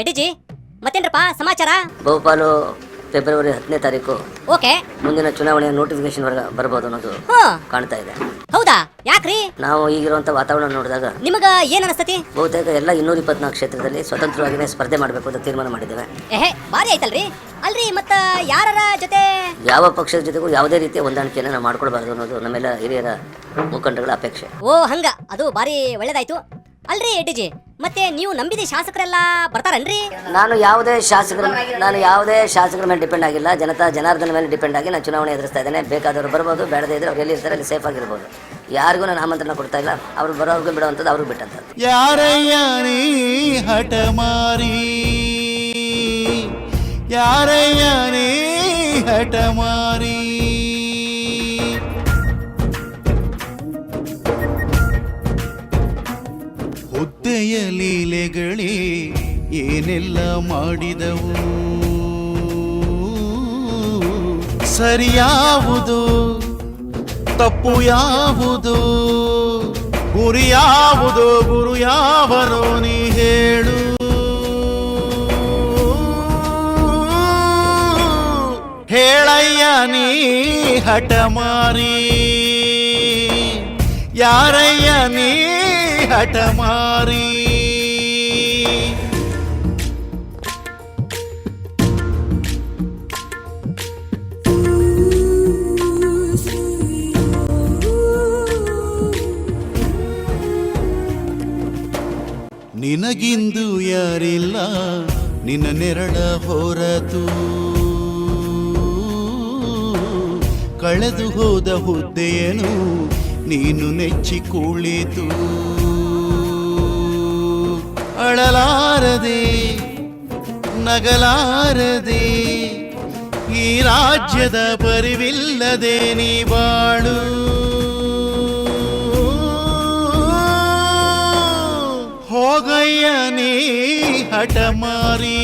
ADG ಮತ್ತೇನ್ರಪ್ಪ ಸಮಾಚಾರ? ಬಹುಪಾಲು February 10ನೇ ತಾರೀಕು ಓಕೆ, ಮುಂದಿನ ಚುನಾವಣೆಯ ನೋಟಿಫಿಕೇಶನ್ ಬರ್ಬೋದು ಅನ್ನೋದು ಕಾಣ್ತಾ ಇದೆ. ಹೌದಾ? ಯಾಕ್ರಿ? ನಾವು ಈಗಿರುವಂತ ವಾತಾವರಣ ನೋಡಿದಾಗ ನಿಮಗ ಏನ್ ಅನಿಸ್ತತಿ? ಬಹುತೇಕ ಎಲ್ಲ 224 ಕ್ಷೇತ್ರದಲ್ಲಿ ಸ್ವತಂತ್ರವಾಗಿನೇ ಸ್ಪರ್ಧೆ ಮಾಡಬೇಕು ಅಂತ ತೀರ್ಮಾನ ಮಾಡಿದ್ದೇವೆ. ಬಾರಿ ಆಯ್ತಲ್ರಿ. ಅಲ್ರಿ ಮತ್ತ ಯಾರರ ಜೊತೆ ಯಾವ ಪಕ್ಷದ ಜೊತೆಗೂ ಯಾವುದೇ ರೀತಿಯ ಹೊಂದಾಣಿಕೆಯನ್ನು ನಾವು ಮಾಡ್ಕೊಳ್ಬಾರ್ದು ಅನ್ನೋದು ನಮ್ಮೆಲ್ಲ ಹಿರಿಯರ ಮುಖಂಡಗಳ ಅಪೇಕ್ಷೆ. ಓ ಹಂಗ, ಅದು ಬಾರಿ ಒಳ್ಳೇದಾಯ್ತು. ಅಲ್ರಿ ಎಡಿಜಿ, ಮತ್ತೆ ನೀವು ನಂಬಿದ ಶಾಸಕರೆಲ್ಲ ಬರ್ತಾರನ್ರಿ? ನಾನು ಯಾವುದೇ ಶಾಸಕರ ಮೇಲೆ ಡಿಪೆಂಡ್ ಆಗಿಲ್ಲ. ಜನಾರ್ದನ ಮೇಲೆ ಡಿಪೆಂಡ್ ಆಗಿ ನಾನು ಚುನಾವಣೆ ಎದುರಿಸ್ತಾ ಇದ್ದೇನೆ. ಬೇಕಾದವರು ಬರ್ಬೋದು, ಬೇಡದೇ ಇದ್ರೆ ಅವ್ರು ಎಲ್ಲಿ ಇರ್ತಾರೆ ಅಲ್ಲಿ ಸೇಫ್ ಆಗಿರ್ಬೋದು. ಯಾರಿಗೂ ನಾನು ಆಮಂತ್ರಣ ಕೊಡ್ತಾ ಇಲ್ಲ. ಅವ್ರು ಬರೋರ್ಗು ಬಿಡುವಂಥದ್ದು ಅವ್ರಿಗೆ ಬಿಟ್ಟಂಥದ್ದು. ಯಾರಯ್ಯ ನೀ ಹಠ ಮಾರಿ, ಯಾರಯ್ಯ ನೀ ಹಠ ಮಾರಿ, ಹುದ್ದೆಯ ಲೀಲೆಗಳೇ ಏನೆಲ್ಲ ಮಾಡಿದವು, ಸರಿಯಾವುದು ತಪ್ಪು ಯಾವುದು, ಗುರಿ ಯಾವುದು, ಗುರು ಯಾವನೋ ನೀ ಹೇಳು. ಹೇಳಯ್ಯ ನೀ ಹಠ ಮಾರಿ, ಯಾರಯ್ಯ ನೀ ಹಠ ಮಾರಿ. ನಿನಗಿಂದು ಯಾರಿಲ್ಲ ನಿನ್ನ ನೆರಳ ಹೊರತು, ಕಳೆದು ಹೋದ ಹುದ್ದೆಯನು ನೀನು ನೆಚ್ಚಿ ಕುಳಿತು, ಅಳಲಾರದೆ ನಗಲಾರದೆ ಈ ರಾಜ್ಯದ ಪರಿವಿಲ್ಲದೆ ನೀ ಬಾಳು. ಹೋಗಯ್ಯ ನೀ ಹಠ ಮಾರಿ,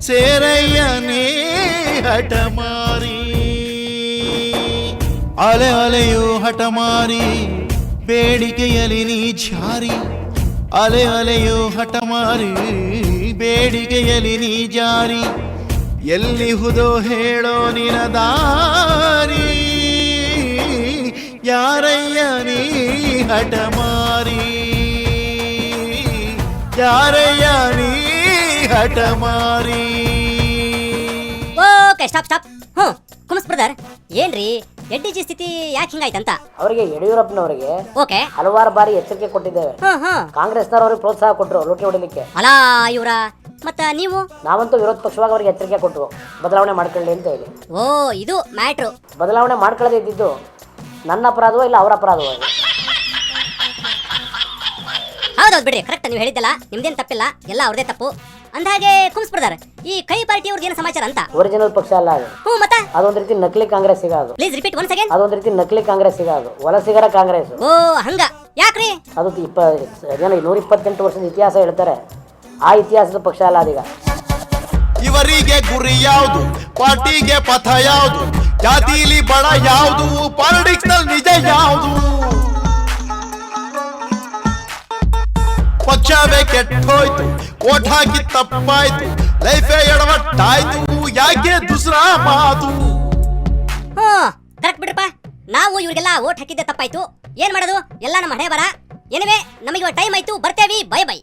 ಸೇರಯ್ಯ ನೀ ಹಠ ಮಾರಿ. ಅಲೆ ಅಲೆಯು ಹಠ ಮಾರಿ, ಬೇಡಿಕೆಯಲ್ಲಿ ನೀ ಜಾರಿ. ಅಲೆ ಅಲೆಯು ಹಠ ಮಾರಿ, ಬೇಡಿಕೆಯಲ್ಲಿ ನೀ ಜಾರಿ. ಎಲ್ಲಿಹುದೋ ಹೇಳೋ ನಿನ ದಾರಿ, ಯಾರಯ್ಯ ನೀ ಹಠ ಮಾರಿ, ಯಾರಯ್ಯ ನೀ ಹಠ ಮಾರಿ. Okay, stop. ಕುಮಸ್ ಬ್ರದರ್, ಏನ್ರಿ ಎಡ್ಡಿಜಿ ಸ್ಥಿತಿ ಯಾಕೆ ಹಿಂಗಾಯ್ತಂತ? ಅವರಿಗೆ ಯಡಿಯೂರಪ್ಪನವರಿಗೆ ಓಕೆ, ಹಲವಾರು ಬಾರಿ ಎಚ್ಚರಿಕೆ ಕೊಟ್ಟಿದ್ದೇವೆ. ಕಾಂಗ್ರೆಸ್ನವರು ಅವ್ರಿಗೆ ಪ್ರೋತ್ಸಾಹ ಕೊಟ್ಟರು ಲೂಟಿ ಹೊಡಿಲಿಕ್ಕೆ. ಅಲಾ ಇವ್ರ ಮತ್ತ ನೀವು? ನಾವಂತೂ ವಿರೋಧ ಪಕ್ಷವಾಗಿ ಅವರಿಗೆ ಎಚ್ಚರಿಕೆ ಕೊಟ್ಟರು, ಬದಲಾವಣೆ ಮಾಡ್ಕೊಳ್ಳಿ ಅಂತ ಹೇಳಿ. ಓ, ಇದು ಮ್ಯಾಟ್ರು. ಬದಲಾವಣೆ ಮಾಡ್ಕೊಳ್ಳದೆ ಇದ್ದಿದ್ದು ನನ್ನ ಅಪರಾಧವೋ ಇಲ್ಲ ಅವರ ಅಪರಾಧವೋ? ಹೌದೌದು ಬಿಡ್ರಿ, ಕರೆಕ್ಟ್. ನೀವು ಹೇಳಿದ್ದಲ್ಲ, ನಿಮ್ದೇನ್ ತಪ್ಪಿಲ್ಲ, ಎಲ್ಲ ಅವ್ರದೇ ತಪ್ಪು. ಅಂದಾಗೆ ಕುಮ್ಸ್ ಬ್ರದರ್, ಈ ಕೈ ಪಾರ್ಟಿ ಅವ್ರದ್ದು ಏನು ಸಮಾಚಾರ ಅಂತ? ಒರಿಜಿನಲ್ ಪಕ್ಷ ಅಲ್ಲ ಅದು. ಮತ್ತೆ ಅದೊಂದು ರೀತಿ ನಕಲಿ ಕಾಂಗ್ರೆಸ್ ಈಗ ಅದು. Please repeat once again. ಅದೊಂದು ರೀತಿ ನಕಲಿ ಕಾಂಗ್ರೆಸ್ ಈಗ ಅದು, ವಲಸಿಗರ ಕಾಂಗ್ರೆಸ್. ಓ ಹಂಗ, ಯಾಕ್ರಿ? ಅದು 128 ವರ್ಷದ ಇತಿಹಾಸ ಹೇಳ್ತಾರೆ, ಆ ಇತಿಹಾಸದ ಪಕ್ಷ ಅಲ್ಲ ಅದೀಗ. ಇವರಿಗೆ ಗುರಿ ಯಾವುದು, ಪಾರ್ಟಿಗೆ ಪಥ ಯಾವುದು, ಜಾತಿಲಿ ಬಡ ಯಾವುದು, ಪಾಲಿಟಿಕ್ಸ್ ನಲ್ಲಿ ನಿಜ ಯಾವುದು, ಪಕ್ಷವೇ ಕೆಟ್ಟೋಯ್ತು, ಓಟ್ ಹಾಕಿ ತಪ್ಪಾಯ್ತು, ಲೈಫೇ ಎಡವಟ್ಟಾಯ್ತು, ಯಾಕೆ ದುಸ್ರಾ ಮಾತು. ಕರೆಕ್ಟ್ ಬಿಡ್ರಪ್ಪ, ನಾವು ಇವ್ರಿಗೆಲ್ಲ ಓಟ್ ಹಾಕಿದ್ದೆ ತಪ್ಪಾಯ್ತು. ಏನ್ ಮಾಡೋದು, ಎಲ್ಲ ನಮ್ಮ ಹಣೆ ಬರ. ಏನಿವೆ, ನಮಗೆ ಟೈಮ್ ಆಯ್ತು, ಬರ್ತೇವಿ. Bye bye.